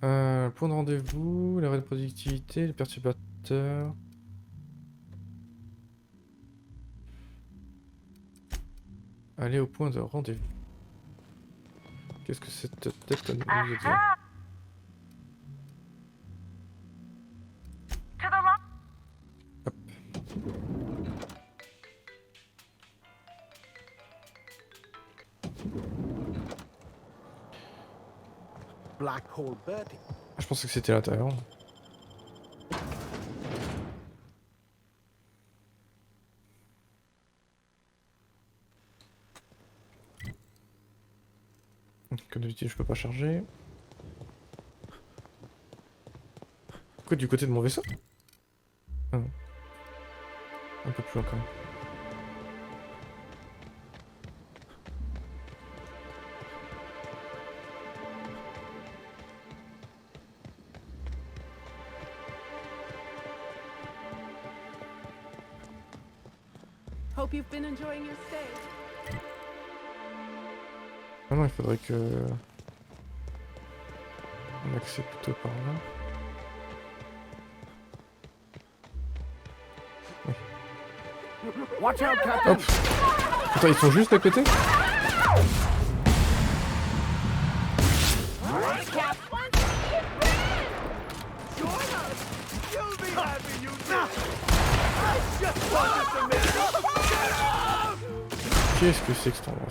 Point de rendez-vous, l'arrêt de productivité, les perturbateurs. Aller au point de rendez-vous. Qu'est-ce que cette tête nous veut dire? Hop. Black hole Bertie. Je pensais que c'était à l'intérieur. Comme d'habitude, je peux pas charger. Quoi, du côté de mon vaisseau? Ah non. Un peu plus loin quand même. Hope you've been enjoying your stay. Ah non, il faudrait que... On accède plutôt par là. Oui. Watch out, Captain! Hop! Attends, ils sont juste à côté? Qu'est-ce que c'est que cet endroit?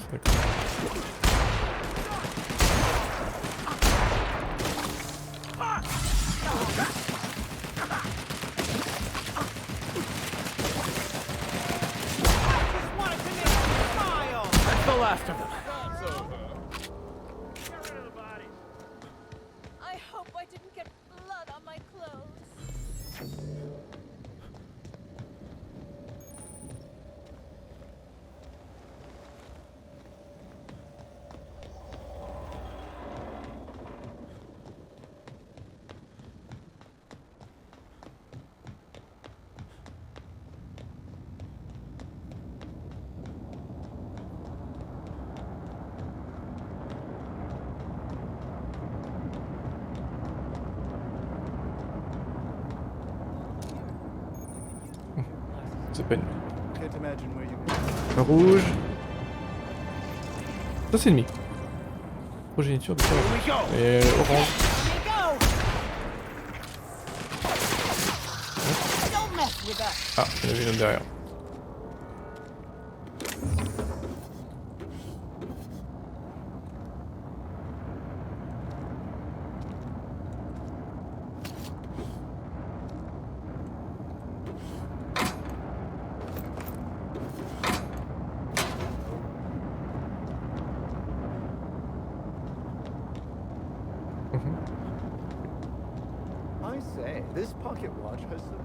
That's the last of them. I hope I didn't get blood on my clothes. C'est pas une... Can't imagine where you Rouge. Ça c'est ennemi. Progéniture de ça. Et orange. Ah, il y en avait une autre derrière. I say, this pocket watch has some...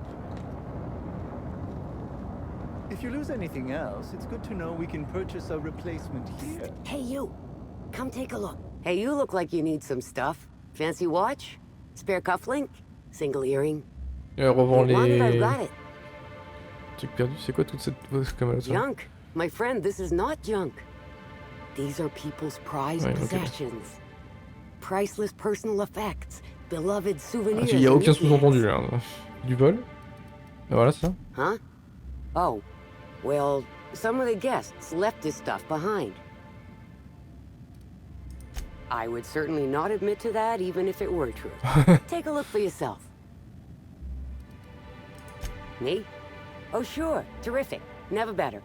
If you lose anything else, it's good to know we can purchase a replacement here. Hey, you. Come take a look. Hey, you look like you need some stuff. Fancy watch? Spare cufflink? Single earring? Et revend Want it? I've les got it. trucs perdus. C'est quoi toute cette caméra? Junk. My friend, this is not junk. These are people's prized Ouais, ok. possessions. Priceless personal effects. Beloved souvenirs. Il n'y a and aucun knickknacks. sous-entendu là. Du vol. Et voilà ça. Huh? Oh. Well, some of the guests left this stuff behind. I would certainly not admit to that, even if it were true. Take a look for yourself. Me? Oh, sure. Terrific. Never better.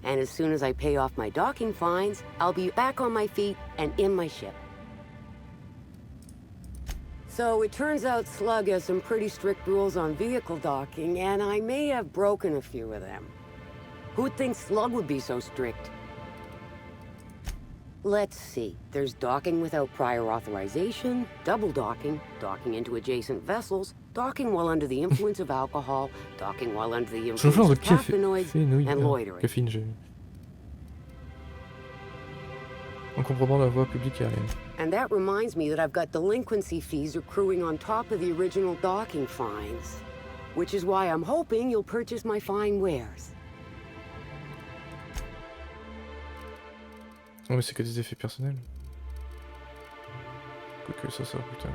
And as soon as I pay off my docking fines, I'll be back on my feet and in my ship. So it turns out Slug has some pretty strict rules on vehicle docking, and I may have broken a few of them. Who'd think Slug would be so strict? Let's see. There's docking without prior authorization, double docking, docking into adjacent vessels, docking while under the influence of alcohol, docking while under the influence Chauffeur de of caffeinoids, and loitering. Caféine, j'ai vu. En comprenant la voie publique aérienne. And that reminds me that I've got delinquency fees accruing on top of the original docking fines. Which is why I'm hoping you'll purchase my fine wares. Non mais c'est que des effets personnels. Quoique ça, putain...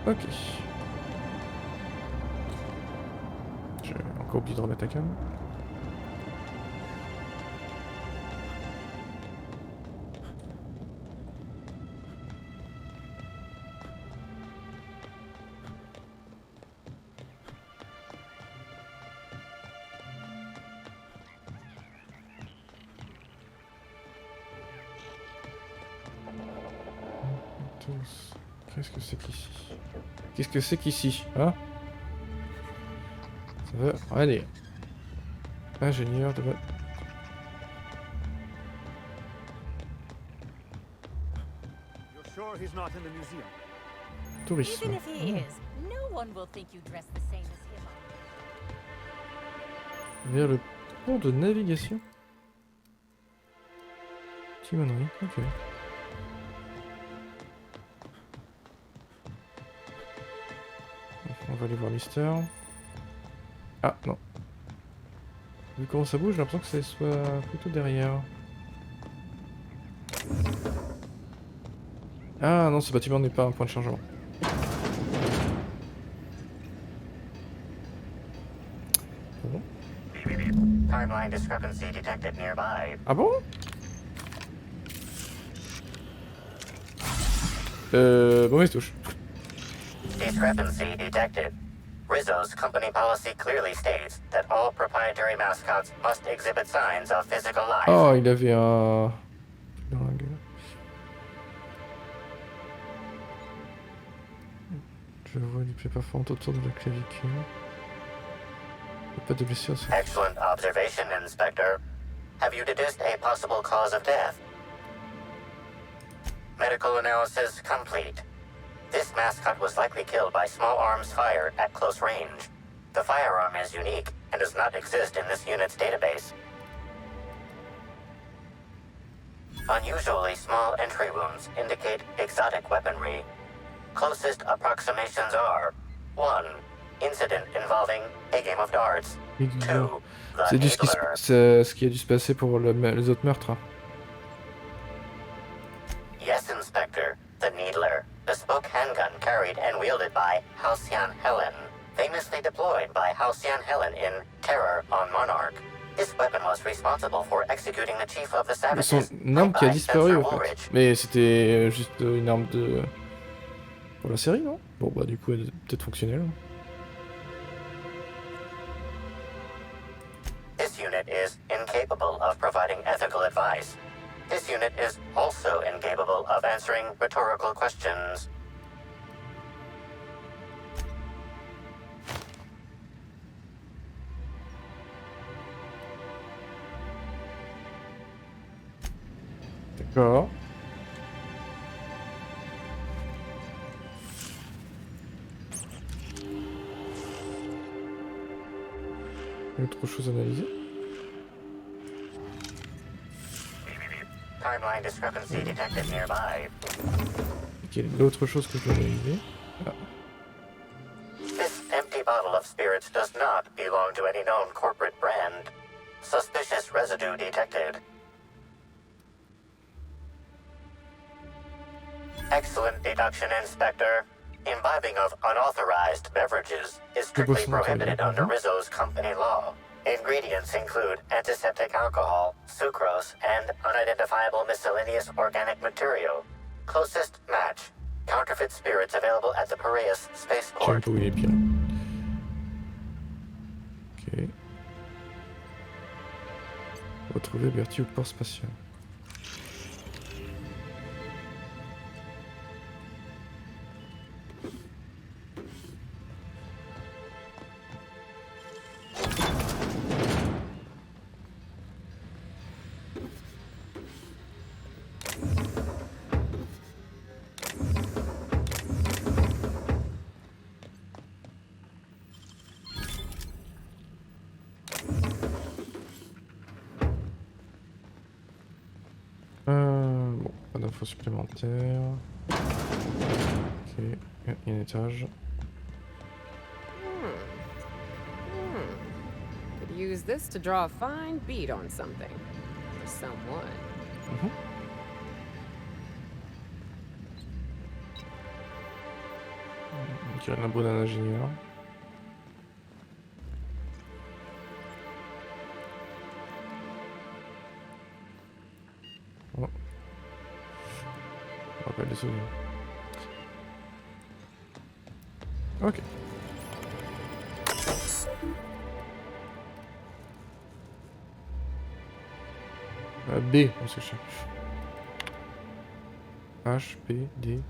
Ok. J'ai encore oublié de remettre la cam. Qu'est-ce que c'est qu'ici? Qu'est-ce que c'est qu'ici? Hein? Ça va? Allez. Ingénieur de... You're sure he's not in the museum? Tourisme. Even if he is, no one will think you dress the same as him. Vers le pont de navigation. Timonerie, ok. On va aller voir Mister. Ah non. Vu comment ça bouge, j'ai l'impression que ça soit plutôt derrière. Ah non, ce bâtiment n'est pas un point de chargement. Bon. Timeline discrepancy detected nearby. Ah bon? Mauvaise touche. Discrepancy detected. Rizzo's company policy clearly states that all proprietary mascots must exhibit signs of physical life. Oh, il avait un... dans la gueule. Je vois des plaies perforantes autour de la clavicule. Il n'y a pas de blessure. Excellent observation, Inspector. Have you deduced a possible cause of death? Medical analysis complete. This mascot was likely killed by small arms fire at close range. The firearm is unique and does not exist in this unit's database. Unusually small entry wounds indicate exotic weaponry. Closest approximations are 1. Incident involving a game of darts. 2. C'est The ce qui a dû se passer pour les autres meurtres. Yes, Inspector. The Needler. Bespoke handgun carried and wielded by Halcyon Helen. Famously deployed by Halcyon Helen in Terror on Monarch. This weapon was responsible for executing the chief of the savages. Son arme qui a disparu en fait. Mais c'était juste une arme de... pour la série, non? Bon bah du coup elle est peut-être fonctionnelle. This unit is incapable of providing ethical advice. This unit is also incapable of answering rhetorical questions. D'accord. Autre chose à analyser. Timeline discrepancy detected nearby. Ok, l'autre chose que je dois analyser. Ah. This empty bottle of spirits does not belong to any known corporate brand. Suspicious residue detected. Excellent deduction, Inspector. Imbibing of unauthorized beverages is strictly prohibited under Rizzo's company law. Ingredients include antiseptic alcohol, sucrose, and unidentifiable miscellaneous organic material. Closest match. Counterfeit spirits available at the Piraeus Je sais spaceport. pas où il est bien. Ok. Retrouver Bertie au port spatial. Bon, pas d'infos supplémentaires. Ok, il y a un étage. Could use this to draw a fine bead on something. Or someone. Mhm. On dirait le labo d'un ingénieur. Oh. On rappelle les souvenirs. Ok. B, on se cherche. H, P, D.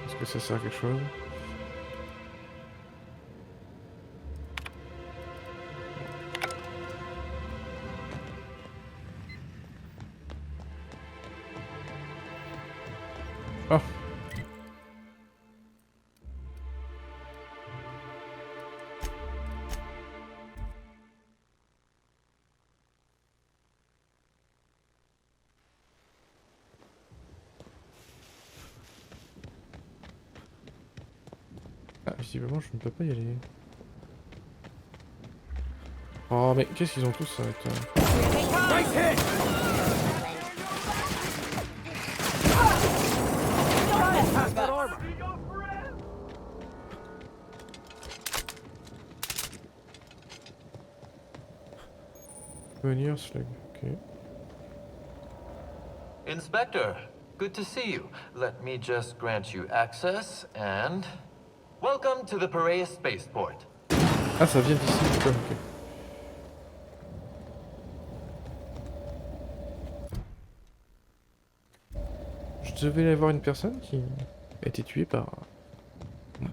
Est-ce que ça sert à quelque chose? Ah. Ah, visiblement, je ne peux pas y aller. Oh, mais qu'est-ce qu'ils ont tous avec Venir, slug, ok. Inspector, good to see you. Let me just grant you access and... Welcome to the Piraeus Spaceport. Ah, ça vient d'ici, d'accord, ok. Je devais y avoir une personne qui a été tuée par... Ou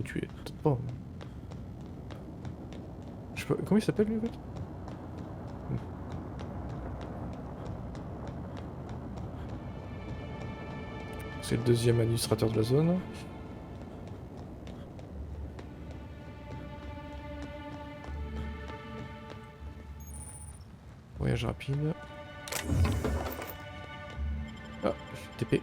tuée, peut-être pas. Je sais pas, comment il s'appelle lui en fait? C'est le deuxième administrateur de la zone. Voyage rapide. Ah, TP.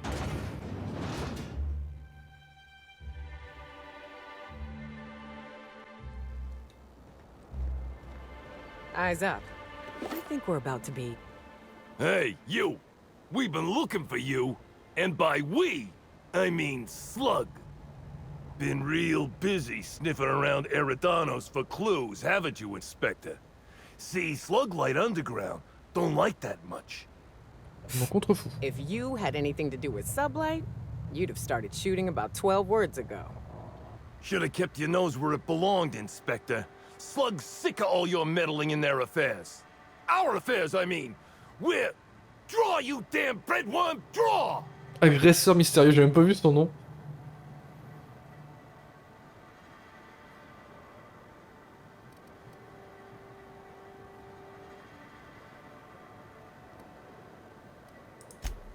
Eyes up. I think we're about to be... Hey, you! We've been looking for you, and by we, I mean Slug. Been real busy sniffing around Eridanos for clues, haven't you, Inspector? See, Slug Light Underground don't like that much. Mon contre-fou. If you had anything to do with Sublight, you'd have started shooting about 12 words ago. Should have kept your nose where it belonged, Inspector. Slug's sick of all your meddling in their affairs. Our affairs, I mean. We're... Draw, you damn breadworm, draw! Agresseur mystérieux, j'ai même pas vu son nom.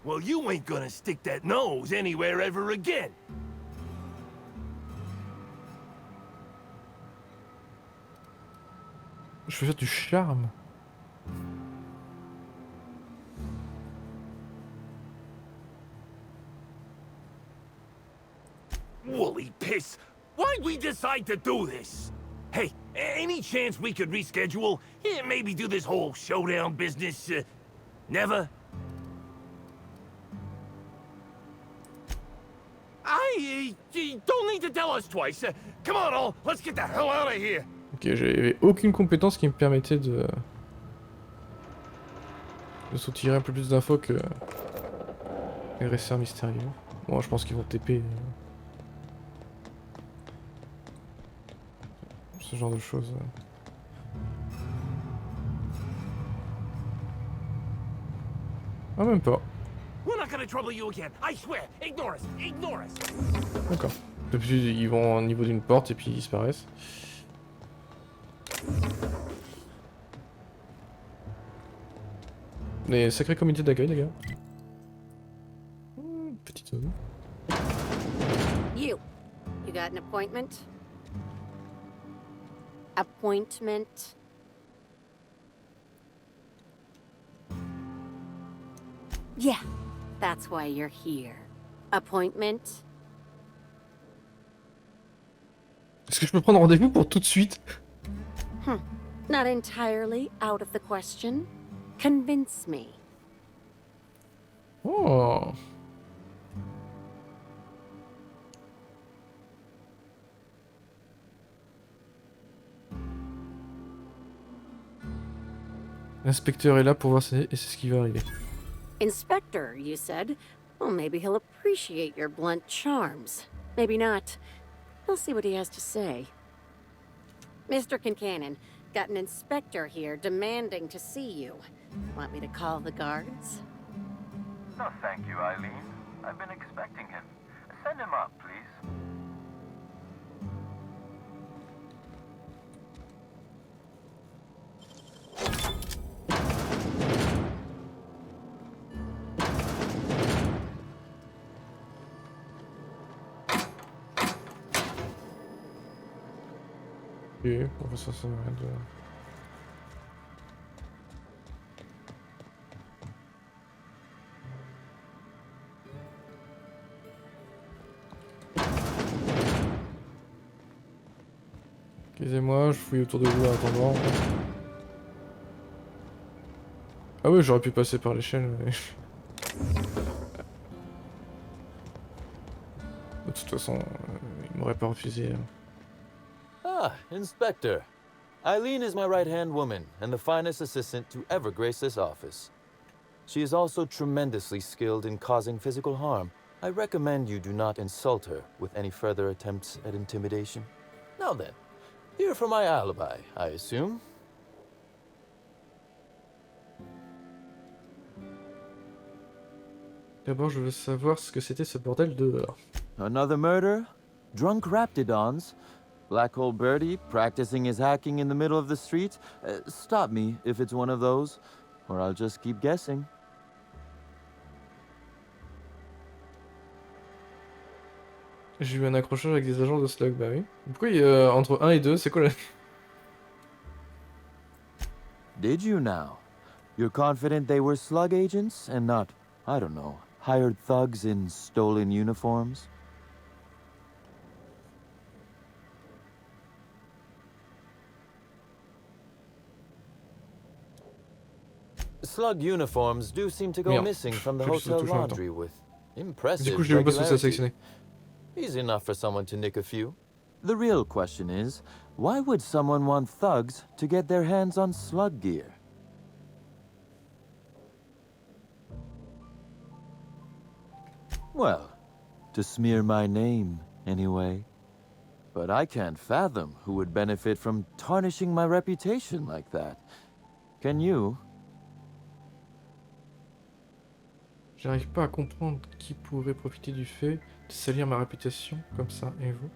Well, you ain't gonna stick that nose anywhere ever again. Je veux faire du charme. Woolly piss! Why'd we decide to do this? Hey, any chance we could reschedule? Maybe do this whole showdown business, never? You don't need to tell us twice. Come on, all, let's get the hell out of here. Ok, j'avais aucune compétence qui me permettait de soutirer un peu plus d'infos que agresseur mystérieux. Bon, je pense qu'ils vont TP ce genre de choses. Ah, même pas. We're not gonna trouble you again, I swear. Ignore us, ignore us. D'accord. Depuis, ils vont au niveau d'une porte et puis ils disparaissent. Mais sacré comité d'accueil, les gars. Petite zone. appointment? Appointment? Yeah, that's why you're here. Appointment? Est-ce que je peux prendre rendez-vous pour tout de suite? Not entirely out of the question. Convince me. Oh. L'inspecteur est là pour voir et c'est ce qui va arriver. Inspector, you said? Well, maybe he'll appreciate your blunt charms. Maybe not. We'll see what he has to say. Mr. Kincannon, got an inspector here demanding to see you. Want me to call the guards? No, thank you, Eileen. I've been expecting him. Send him up, please. Ok, on va ça rien de... Excusez-moi, je fouille autour de vous en attendant. Ah oui, j'aurais pu passer par l'échelle, mais... De toute façon, il m'aurait pas refusé. Ah, Inspector. Eileen is my right-hand woman and the finest assistant to ever grace this office. She is also tremendously skilled in causing physical harm. I recommend you do not insult her with any further attempts at intimidation. Now then, here for my alibi, I assume. D'abord, je veux savoir ce que c'était ce bordel dehors. Another murder? Drunk Raptidons? Black Hole Birdie practicing his hacking in the middle of the street? Stop me if it's one of those, or I'll just keep guessing. J'ai eu un accrochage avec des agents de Slug, bah oui. Pourquoi entre 1 et 2, c'est quoi la... Did you now? You're confident they were Slug agents and not, I don't know, hired thugs in stolen uniforms? Slug uniforms do seem to go missing from the hotel laundry with impressive Du coup, je l'ai même pas censé regularity. sélectionner. Easy enough for someone to nick a few. The real question is, why would someone want thugs to get their hands on slug gear? Well, to smear my name, anyway. But I can't fathom who would benefit from tarnishing my reputation like that. Can you? J'arrive pas à comprendre qui pourrait profiter du fait de salir ma réputation comme ça, et vous?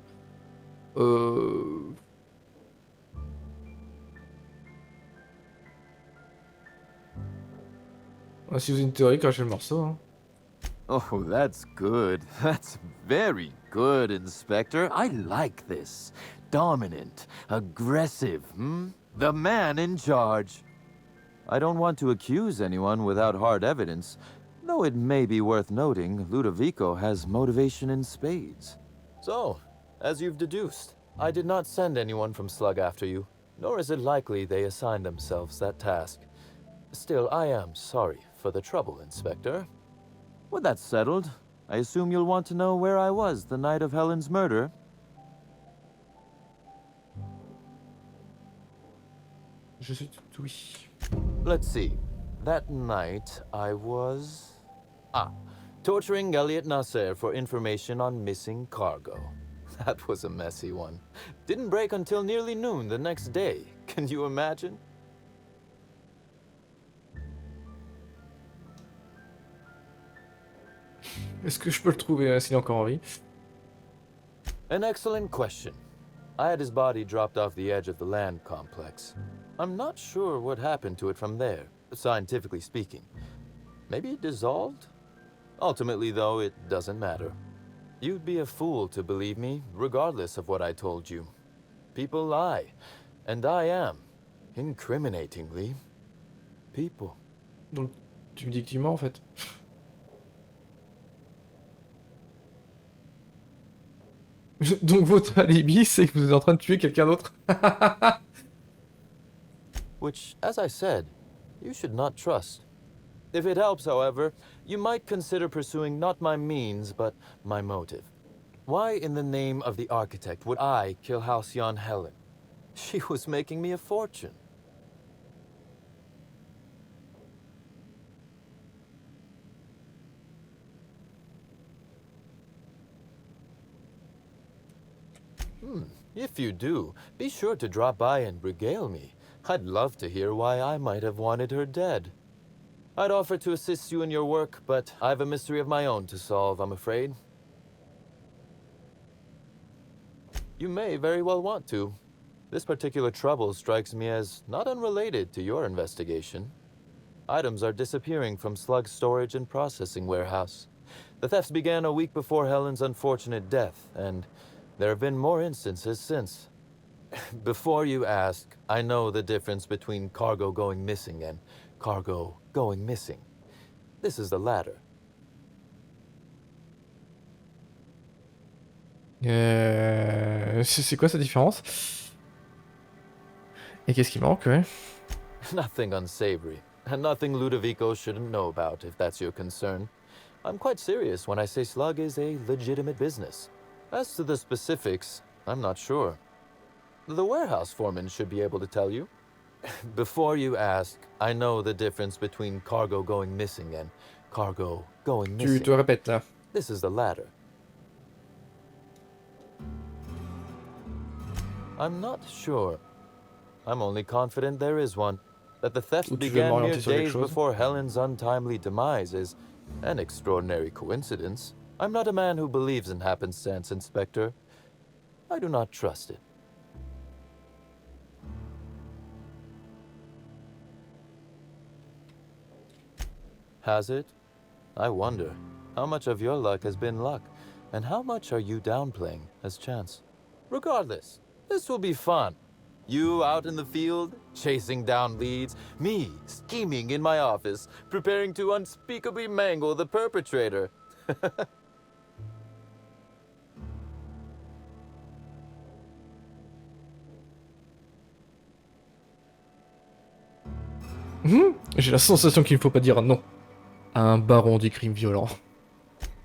Ah, si vous avez une théorie, crachez le morceau, hein. Oh, that's good. That's very good, Inspector. I like this. Dominant, aggressive, The man in charge. I don't want to accuse anyone without hard evidence, though it may be worth noting Ludovico has motivation in spades. So, as you've deduced, I did not send anyone from Slug after you, nor is it likely they assigned themselves that task. Still, I am sorry for the trouble, Inspector. With that settled, I assume you'll want to know where I was the night of Helen's murder? Je suis tout oui. Let's see. That night, I was... torturing Elliot Nasser for information on missing cargo. That was a messy one. Didn't break until nearly noon the next day. Can you imagine? Est-ce que je peux le trouver s'il est encore en vie? An excellent question. I had his body dropped off the edge of the land complex. I'm not sure what happened to it from there, scientifically speaking. Maybe it dissolved? Ultimately, though, it doesn't matter. You'd be a fool to believe me, regardless of what I told you. People lie, and I am, incriminatingly, people. Donc, tu me dis que tu mens en fait. Donc, votre alibi, c'est que vous êtes en train de tuer quelqu'un d'autre. Which, as I said, you should not trust. If it helps, however, you might consider pursuing not my means, but my motive. Why in the name of the architect would I kill Halcyon Helen? She was making me a fortune. If you do, be sure to drop by and regale me. I'd love to hear why I might have wanted her dead. I'd offer to assist you in your work, but I've a mystery of my own to solve, I'm afraid. You may very well want to. This particular trouble strikes me as not unrelated to your investigation. Items are disappearing from Slug's storage and processing warehouse. The thefts began a week before Helen's unfortunate death, and there have been more instances since. Before you ask, I know the difference between cargo going missing and cargo going missing. This is the latter. C'est quoi sa différence? Et qu'est-ce qui manque, ouais? Nothing unsavory, and nothing Ludovico shouldn't know about, if that's your concern. I'm quite serious when I say Slug is a legitimate business. As to the specifics, I'm not sure. The warehouse foreman should be able to tell you. Before you ask, I know the difference between cargo going missing and cargo going missing. Tu te répètes là. This is the latter. I'm not sure. I'm only confident there is one. That the theft began mere days before Helen's untimely demise is an extraordinary coincidence. I'm not a man who believes in happenstance, Inspector. I do not trust it. Has it? I wonder. How much of your luck has been luck, and how much are you downplaying as chance? Regardless, this will be fun. You out in the field, chasing down leads, me scheming in my office, preparing to unspeakably mangle the perpetrator. J'ai la sensation qu'il ne faut pas dire non à un baron du crime violent.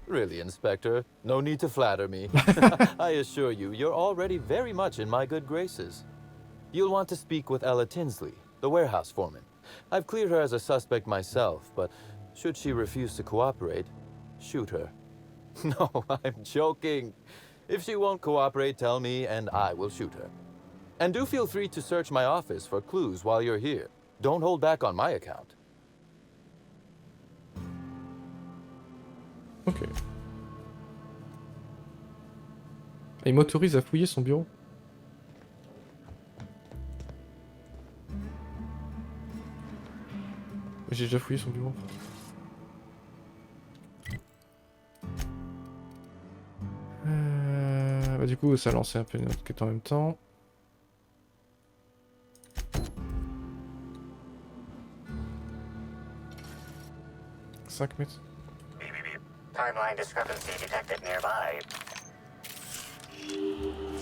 Really, Inspector, no need to flatter me. I assure you, you're already very much in my good graces. You'll want to speak with Ella Tinsley, the warehouse foreman. I've cleared her as a suspect myself, but should she refuse to cooperate, shoot her. No, I'm joking. If she won't cooperate, tell me and I will shoot her. And do feel free to search my office for clues while you're here. Don't hold back on my account. Ok. Et il m'autorise à fouiller son bureau. J'ai déjà fouillé son bureau. Bah du coup, ça a lancé un peu une autre quête en même temps. Cinq mètres. Timeline discrepancy detected nearby.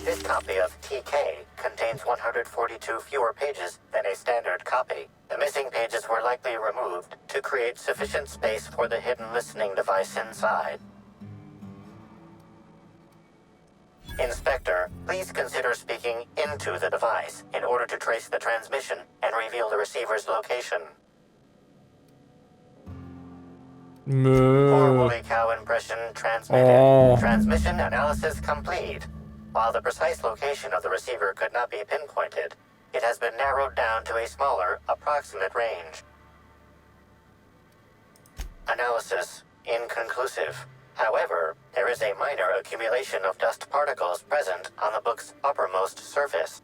This copy of TK contains 142 fewer pages than a standard copy. The missing pages were likely removed to create sufficient space for the hidden listening device inside. Inspector, please consider speaking into the device in order to trace the transmission and reveal the receiver's location. Holy cow impression transmitted. Oh. Transmission analysis complete. While the precise location of the receiver could not be pinpointed, it has been narrowed down to a smaller, approximate range. Analysis inconclusive. However, there is a minor accumulation of dust particles present on the book's uppermost surface.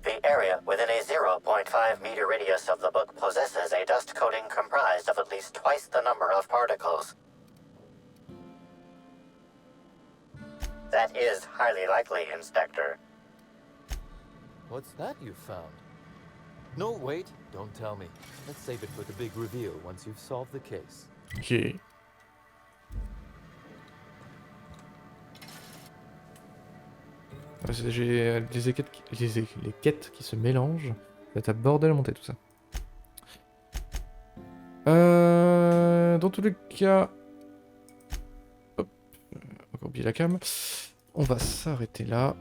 The area within a 0.5 meter radius of the book possesses a dust coating comprised of at least twice the number of particles. That is highly likely, Inspector. What's that you found? No, wait, don't tell me. Let's save it for the big reveal once you've solved the case. Ok. J'ai les quêtes qui se mélangent. Ça va être un bordel à monter tout ça. Dans tous les cas... Hop, encore oublié la cam. On va s'arrêter là.